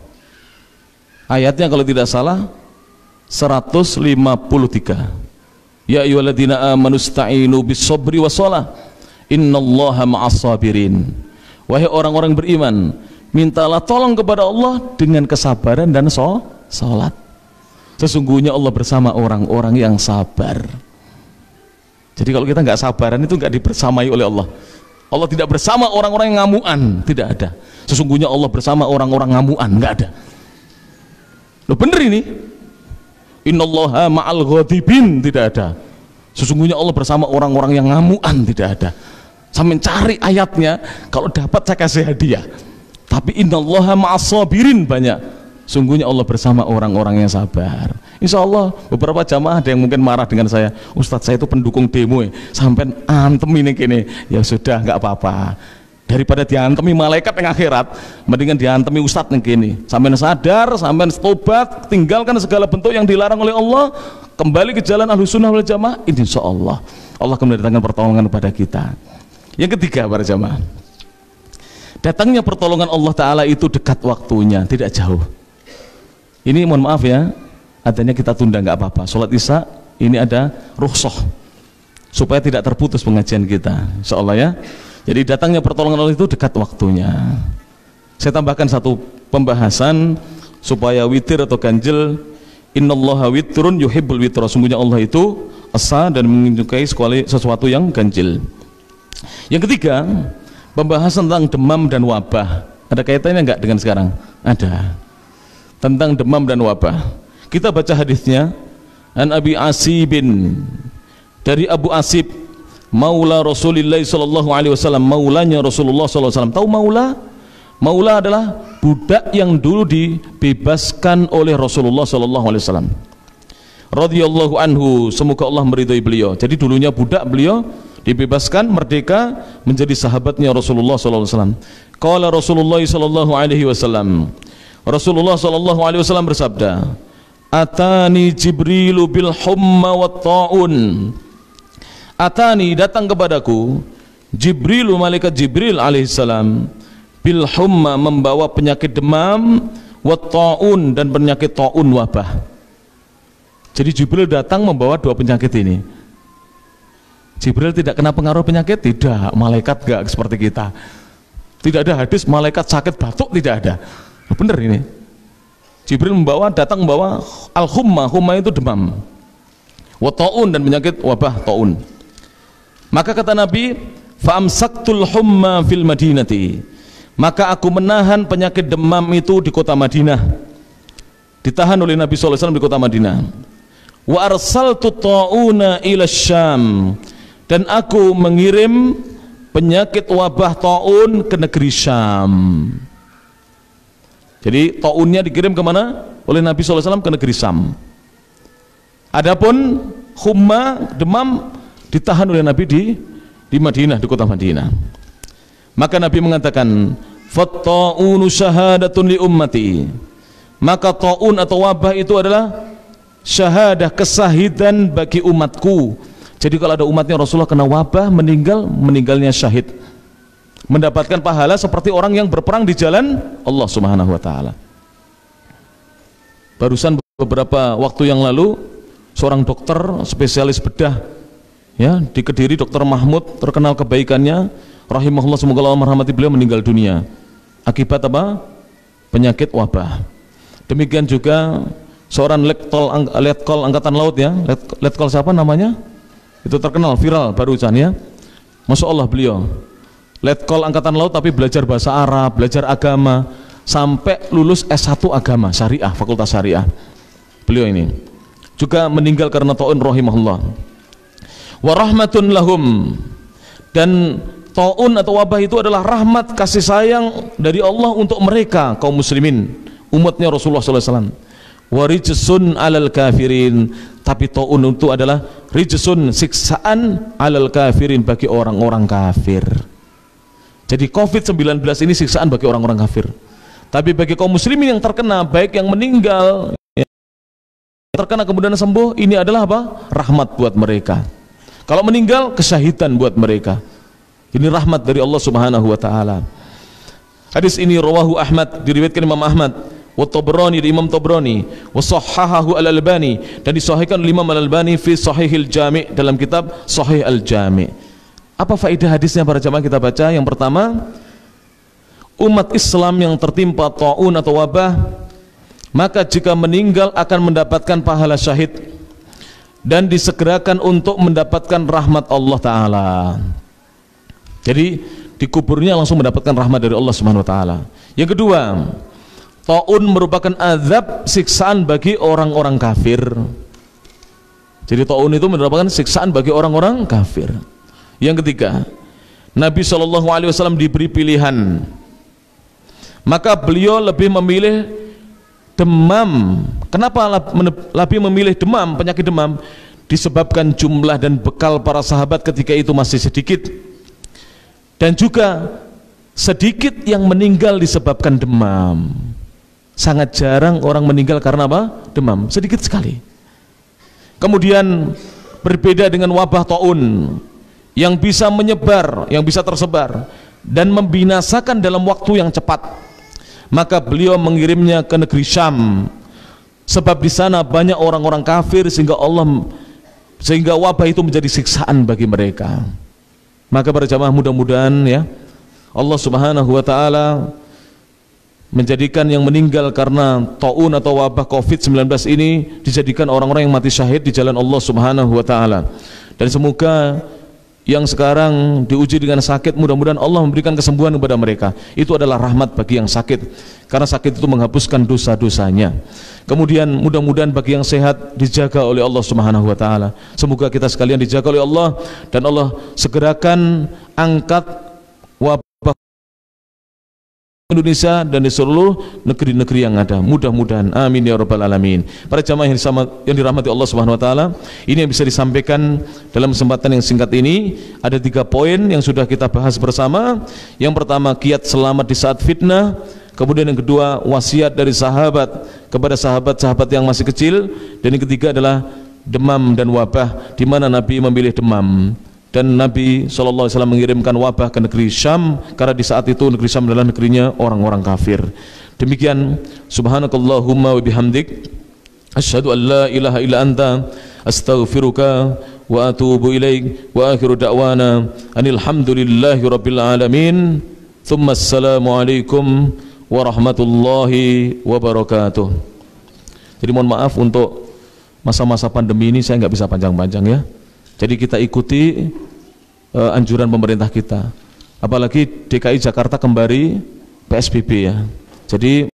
A: Ayatnya kalau tidak salah 153. Ya ayyuhalladzina amanu ista'inu bis-sabri was-shalah innallaha ma'as-sabirin. Wahai orang-orang beriman, mintalah tolong kepada Allah dengan kesabaran dan salat. Sesungguhnya Allah bersama orang-orang yang sabar. Jadi kalau kita nggak sabaran itu nggak dibersamai oleh Allah. Allah tidak bersama orang-orang yang ngamuan, tidak ada. Sesungguhnya Allah bersama orang-orang ngamuan, nggak ada. Loh bener ini? Innallaha ma'al ghadibin, tidak ada. Sesungguhnya Allah bersama orang-orang yang ngamuan, tidak ada. Saya mencari ayatnya, kalau dapat saya kasih hadiah. Tapi innallaha ma'as sabirin banyak. Sungguhnya Allah bersama orang-orang yang sabar. Insya Allah beberapa jamaah ada yang mungkin marah dengan saya, Ustadz saya itu pendukung demo sampai antem ini gini. Ya sudah, nggak apa-apa. Daripada diantemi malaikat yang akhirat, mendingan diantemi Ustadz yang gini. Sampai sadar, sampai tobat, tinggalkan segala bentuk yang dilarang oleh Allah, kembali ke jalan Ahlussunnah wal Jamaah. Insya Allah Allah akan mendatangkan pertolongan kepada kita. Yang ketiga para jamaah, datangnya pertolongan Allah Ta'ala itu dekat waktunya, tidak jauh. Ini mohon maaf ya, adanya kita tunda nggak apa-apa. Sholat isya ini ada rukhsah supaya tidak terputus pengajian kita, insya Allah ya. Jadi datangnya pertolongan Allah itu dekat waktunya. Saya tambahkan satu pembahasan supaya witir atau ganjil. Innallaha witrun yuhibbul witra. Sungguhnya Allah itu esa dan menyukai sesuatu yang ganjil. Yang ketiga, pembahasan tentang demam dan wabah. Ada kaitannya enggak dengan sekarang? Ada. Tentang demam dan wabah. Kita baca hadisnya. An Abi Asibin, dari Abu Asib, maula Rasulullah sallallahu alaihi wasallam, maulanya Rasulullah sallallahu alaihi wasallam. Tahu maula? Maula adalah budak yang dulu dibebaskan oleh Rasulullah sallallahu alaihi wasallam. Radhiyallahu anhu, semoga Allah meridhai beliau. Jadi dulunya budak, beliau dibebaskan, merdeka, menjadi sahabatnya Rasulullah sallallahu alaihi wasallam. Qala Rasulullah sallallahu alaihi wasallam, Rasulullah sallallahu alaihi wasallam bersabda, Atani Jibrilu bil humma wat ta'un. Atani, datang kepadaku Jibrilu, malaikat Jibril alaihissalam, bil humma, membawa penyakit demam, wat ta'un, dan penyakit ta'un, wabah. Jadi Jibril datang membawa dua penyakit ini. Jibril tidak kena pengaruh penyakit, tidak. Malaikat gak seperti kita. Tidak ada hadis malaikat sakit batuk, tidak ada. Bener ini. Jibril datang membawa al-humma, humma itu demam, wa ta'un, dan penyakit wabah ta'un. Maka kata Nabi, fa'amsaktul humma fil madinati, maka aku menahan penyakit demam itu di kota Madinah. Ditahan oleh Nabi SAW di kota Madinah. Wa arsaltu ta'una ila Syam, dan aku mengirim penyakit wabah ta'un ke negeri Syam. Jadi ta'unnya dikirim kemana? Oleh Nabi SAW ke negeri Syam. Adapun humma, demam, ditahan oleh Nabi di Madinah, di kota Madinah. Maka Nabi mengatakan, fatta'unu syahadatun li ummati, maka ta'un atau wabah itu adalah syahadah, kesahidan bagi umatku. Jadi kalau ada umatnya Rasulullah kena wabah, meninggalnya syahid, mendapatkan pahala seperti orang yang berperang di jalan Allah Subhanahu wa taala. Barusan beberapa waktu yang lalu, seorang dokter spesialis bedah ya di Kediri, Dr. Mahmud, terkenal kebaikannya, rahimahullah, semoga Allah merahmati beliau, meninggal dunia akibat apa? Penyakit wabah. Demikian juga seorang letkol angkatan laut ya, letkol siapa namanya? Itu terkenal, viral barusan ya. Masya Allah beliau letkol angkatan laut tapi belajar bahasa Arab, belajar agama sampai lulus S1 agama syariah, fakultas syariah. Beliau ini juga meninggal karena taun rahimahullah. Wa rahmatun lahum, dan taun atau wabah itu adalah rahmat kasih sayang dari Allah untuk mereka kaum muslimin, umatnya Rasulullah SAW. Wa rijsun alal kafirin, tapi taun itu adalah rijsun, siksaan alal kafirin, bagi orang-orang kafir. Jadi COVID-19 ini siksaan bagi orang-orang kafir, tapi bagi kaum muslimin yang terkena, baik yang meninggal ya, terkena kemudian sembuh, ini adalah apa? Rahmat buat mereka. Kalau meninggal, kesyahidan buat mereka. Ini rahmat dari Allah Subhanahu wa taala. Hadis ini rawahu Ahmad, diriwayatkan Imam Ahmad, wa Tabrani, di Imam Tabrani, wa sahhahahu Al-Albani, dan disahihkan oleh Imam Al-Albani fi Sahihil Jami', dalam kitab Sahih Al-Jami'. Apa faedah hadisnya para jamaah? Kita baca. Yang pertama, umat Islam yang tertimpa taun atau wabah, maka jika meninggal akan mendapatkan pahala syahid dan disegerakan untuk mendapatkan rahmat Allah Ta'ala. Jadi di kuburnya langsung mendapatkan rahmat dari Allah Subhanahu Wa Ta'ala. Yang kedua, taun merupakan azab, siksaan bagi orang-orang kafir. Jadi taun itu merupakan siksaan bagi orang-orang kafir. Yang ketiga, Nabi SAW diberi pilihan, maka beliau lebih memilih demam. Kenapa lebih memilih demam, penyakit demam? Disebabkan jumlah dan bekal para sahabat ketika itu masih sedikit, dan juga sedikit yang meninggal disebabkan demam. Sangat jarang orang meninggal karena apa? Demam, sedikit sekali. Kemudian berbeda dengan wabah taun yang bisa menyebar, yang bisa tersebar dan membinasakan dalam waktu yang cepat, maka beliau mengirimnya ke negeri Syam, sebab di sana banyak orang-orang kafir, sehingga wabah itu menjadi siksaan bagi mereka. Maka para jamaah, mudah-mudahan ya Allah Subhanahu wa taala menjadikan yang meninggal karena taun atau wabah COVID-19 ini dijadikan orang-orang yang mati syahid di jalan Allah Subhanahu wa taala. Dan semoga yang sekarang diuji dengan sakit, mudah-mudahan Allah memberikan kesembuhan kepada mereka. Itu adalah rahmat bagi yang sakit, karena sakit itu menghapuskan dosa-dosanya. Kemudian mudah-mudahan bagi yang sehat dijaga oleh Allah Subhanahu wa taala. Semoga kita sekalian dijaga oleh Allah, dan Allah segerakan angkat wabah Indonesia dan di seluruh negeri-negeri yang ada. Mudah-mudahan, amin ya rabbal alamin. Para jamaah yang dirahmati Allah Subhanahu wa taala, ini yang bisa disampaikan dalam kesempatan yang singkat ini. Ada 3 poin yang sudah kita bahas bersama. Yang pertama, kiat selamat di saat fitnah. Kemudian yang kedua, wasiat dari sahabat kepada sahabat-sahabat yang masih kecil. Dan yang ketiga adalah demam dan wabah, di mana Nabi memilih demam. Dan Nabi SAW mengirimkan wabah ke negeri Syam, karena di saat itu negeri Syam adalah negerinya orang-orang kafir. Demikian, subhanakallahumma wa bihamdik, asyhadu an la ilaha illa anta, astaghfiruka wa atubu ilaik, wa akhiru da'wana anil hamdulillahi rabbil alamin. Thumma assalamu alaikum warahmatullahi wabarakatuh. Jadi mohon maaf untuk masa-masa pandemi ini saya nggak bisa panjang-panjang ya. Jadi kita ikuti anjuran pemerintah kita. Apalagi DKI Jakarta kembali PSBB ya. Jadi